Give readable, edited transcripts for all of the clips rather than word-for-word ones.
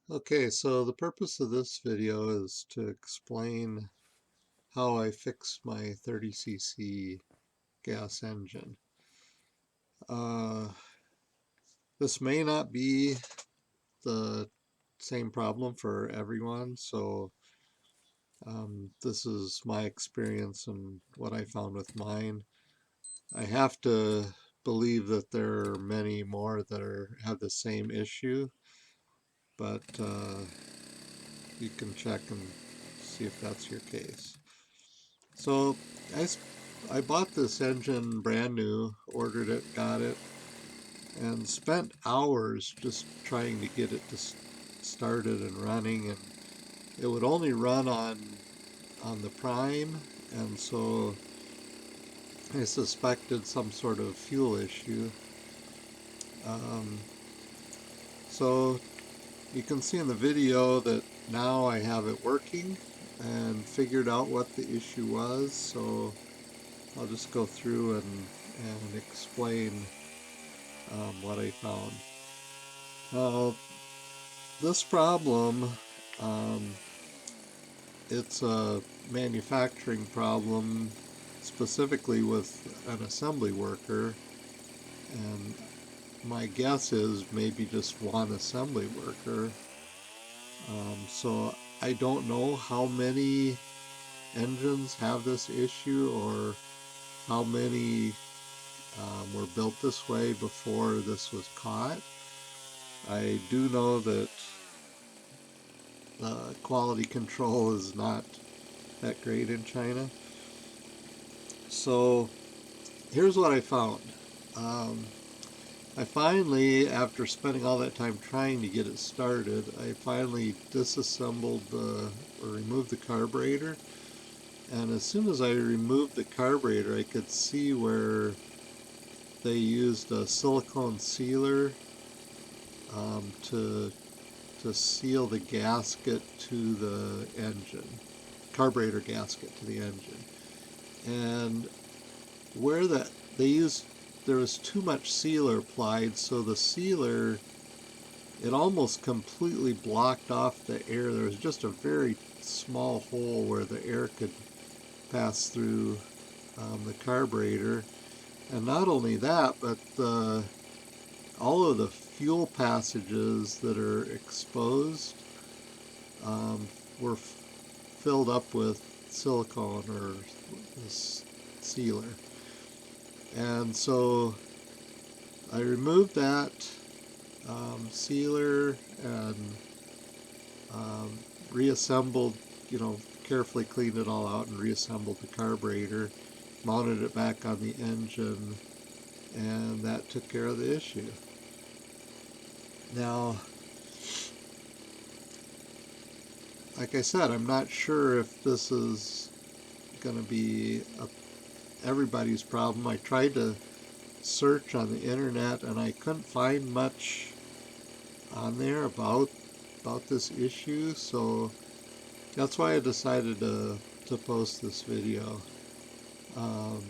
Okay, so the purpose of this video is to explain how I fixed my 30cc gas engine. Uh, this may not be the same problem for everyone, so this is my experience and what I found with mine. I have to believe that there are many more that have the same issue, but you can check and see if that's your case. So I, I bought this engine brand new, ordered it, got it, and spent hours just trying to get it to started and running, and it would only run on the prime, and so I suspected some sort of fuel issue. Um, so you can see in the video that now I have it working and figured out what the issue was, so I'll just go through and explain what I found. Now, this problem, um, it's a manufacturing problem specifically with an assembly worker, and my guess is maybe just one assembly worker. So I don't know how many engines have this issue or how many were built this way before this was caught. I do know that quality control is not that great in China. So here's what I found. Um, I finally, after spending all that time trying to get it started, I finally disassembled or removed the carburetor. And as soon as I removed the carburetor, I could see where they used a silicone sealer to seal the gasket to the engine, carburetor gasket to the engine. And where that they used, there was too much sealer applied, so the sealer, it almost completely blocked off the air. There was just a very small hole where the air could pass through the carburetor. And not only that, but all of the fuel passages that are exposed um, were filled up with silicone or this sealer. And so I removed that sealer and um, reassembled, carefully cleaned it all out and reassembled the carburetor, mounted it back on the engine, and that took care of the issue. Now, like I said, I'm not sure if this is going to be everybody's problem. I tried to search on the internet and I couldn't find much on there about this issue, so that's why I decided to post this video. Um,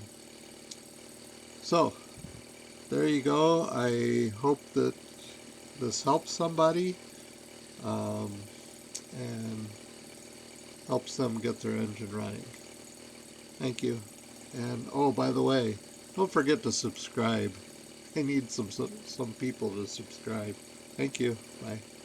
so there you go. I hope that this helps somebody um, and helps them get their engine running. Thank you. And oh, by the way, don't forget to subscribe. I need some people to subscribe. Thank you. Bye.